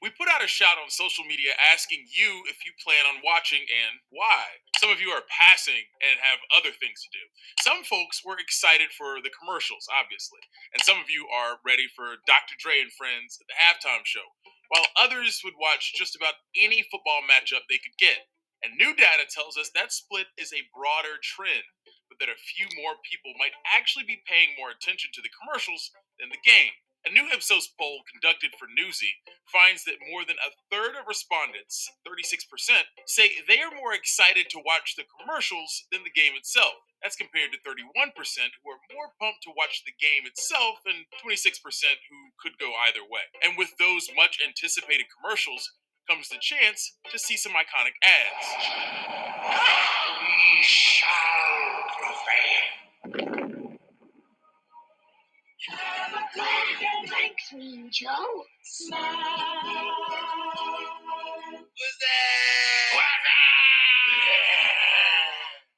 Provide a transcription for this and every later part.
We put out a shout on social media asking you if you plan on watching and why. Some of you are passing and have other things to do. Some folks were excited for the commercials, obviously, and some of you are ready for Dr. Dre and friends at the halftime show, while others would watch just about any football matchup they could get. And new data tells us that split is a broader trend, but that a few more people might actually be paying more attention to the commercials than the game. A new Ipsos poll conducted for Newsy finds that more than a third of respondents, 36%, say they are more excited to watch the commercials than the game itself. That's compared to 31% who are more pumped to watch the game itself and 26% who could go either way. And with those much anticipated commercials comes the chance to see some iconic ads. We shall prevail. Thanks, Mean Joe. What's that?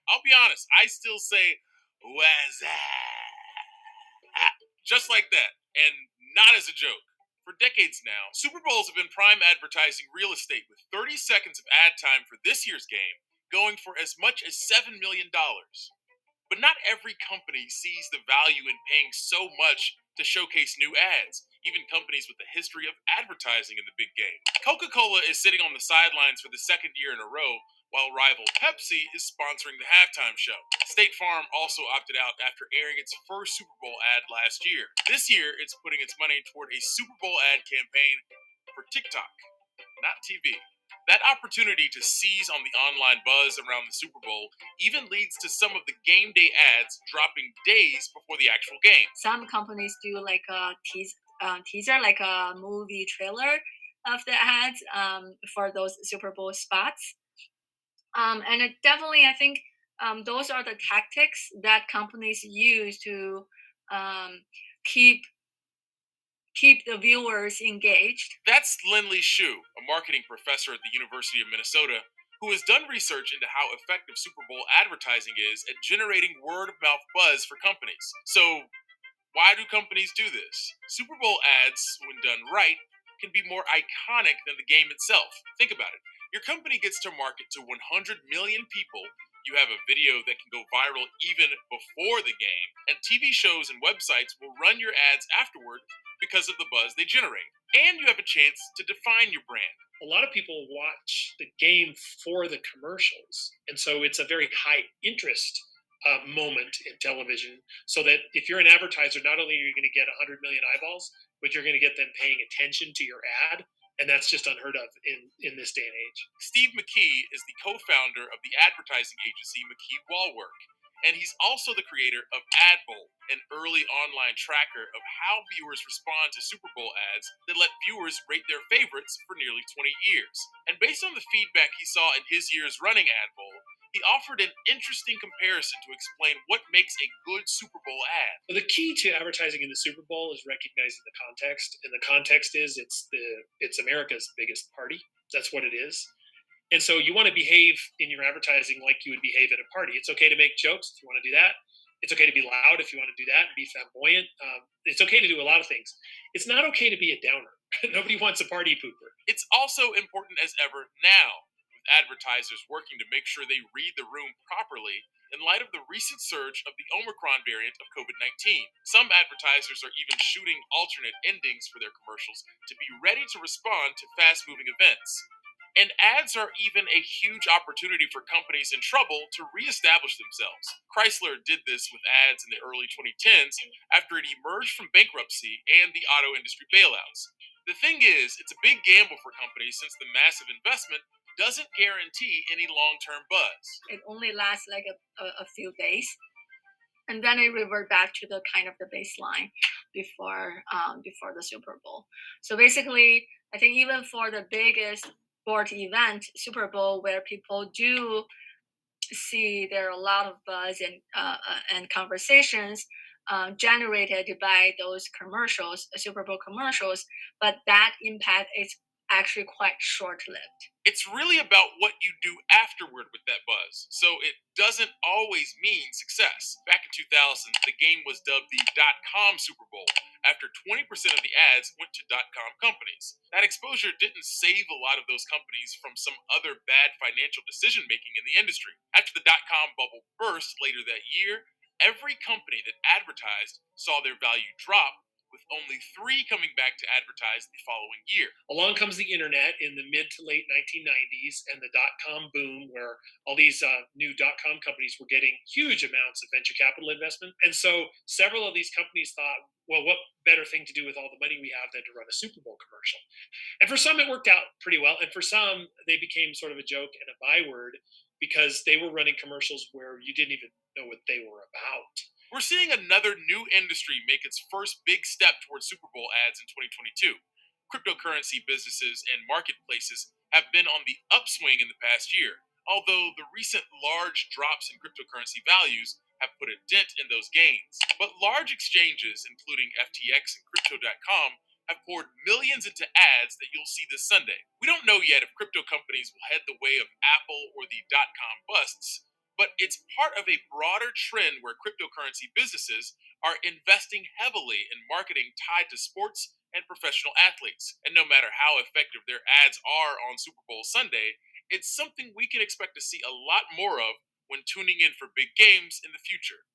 I'll be honest, I still say what's that? Just like that, and not as a joke. For decades now, Super Bowls have been prime advertising real estate with 30 seconds of ad time for this year's game going for as much as $7 million. But not every company sees the value in paying so much to showcase new ads, even companies with a history of advertising in the big game. Coca Cola is sitting on the sidelines for the second year in a row, while rival Pepsi is sponsoring the halftime show. State Farm also opted out after airing its first Super Bowl ad last year. This year, it's putting its money toward a Super Bowl ad campaign for TikTok, not TV. That opportunity to seize on the online buzz around the Super Bowl even leads to some of the game day ads dropping days before the actual game. Some companies do like a teaser, like a movie trailer of the ads for those Super Bowl spots. And it definitely, I think those are the tactics that companies use to um, keep keep the viewers engaged. That's Lindley Shu, a marketing professor at the University of Minnesota, who has done research into how effective Super Bowl advertising is at generating word of mouth buzz for companies. So, why do companies do this? Super Bowl ads, when done right, can be more iconic than the game itself. Think about it. Your company gets to market to 100 million people. You have a video that can go viral even before the game, and TV shows and websites will run your ads afterward because of the buzz they generate. And you have a chance to define your brand. A lot of people watch the game for the commercials, and so it's a very high interest moment in television. So that if you're an advertiser, not only are you going to get 100 million eyeballs, but you're going to get them paying attention to your ad, and that's just unheard of in this day and age. Steve McKee is the co-founder of the advertising agency McKee Wallwork, and he's also the creator of AdBowl, an early online tracker of how viewers respond to Super Bowl ads that let viewers rate their favorites for nearly 20 years. And based on the feedback he saw in his years running AdBowl, he offered an interesting comparison to explain what makes a good Super Bowl ad. Well, the key to advertising in the Super Bowl is recognizing the context, and the context is it's America's biggest party. That's what it is. And so you want to behave in your advertising like you would behave at a party. It's okay to make jokes if you want to do that. It's okay to be loud if you want to do that and be flamboyant. It's okay to do a lot of things. It's not okay to be a downer. Nobody wants a party pooper. It's also important as ever now, with advertisers working to make sure they read the room properly in light of the recent surge of the Omicron variant of COVID 19. Some advertisers are even shooting alternate endings for their commercials to be ready to respond to fast moving events. And ads are even a huge opportunity for companies in trouble to reestablish themselves. Chrysler did this with ads in the early 2010s after it emerged from bankruptcy and the auto industry bailouts. The thing is, it's a big gamble for companies since the massive investment doesn't guarantee any long term buzz. It only lasts like a few days, and then it revert back to the kind of the baseline before the Super Bowl. So basically, I think even for the biggest sport event, Super Bowl, where people do see there are a lot of buzz and conversations generated by those commercials, Super Bowl commercials, but that impact is actually quite short-lived. It's really about what you do afterward with that buzz. So it doesn't always mean success. Back in 2000, the game was dubbed the .com Super Bowl after 20% of the ads went to .com companies. That exposure didn't save a lot of those companies from some other bad financial decision making in the industry. After the .com bubble burst later that year, every company that advertised saw their value drop, with only 3 coming back to advertise the following year. Along comes the internet in the mid to late 1990s and the dot com boom, where all these new dot com companies were getting huge amounts of venture capital investment. And so several of these companies thought, well, what better thing to do with all the money we have than to run a Super Bowl commercial? And for some, it worked out pretty well. And for some, they became sort of a joke and a byword because they were running commercials where you didn't even know what they were about. We're seeing another new industry make its first big step towards Super Bowl ads in 2022. Cryptocurrency businesses and marketplaces have been on the upswing in the past year, although the recent large drops in cryptocurrency values have put a dent in those gains. But large exchanges, including FTX and Crypto.com, have poured millions into ads that you'll see this Sunday. We don't know yet if crypto companies will head the way of Apple or the .com busts, but it's part of a broader trend where cryptocurrency businesses are investing heavily in marketing tied to sports and professional athletes. And no matter how effective their ads are on Super Bowl Sunday, it's something we can expect to see a lot more of when tuning in for big games in the future.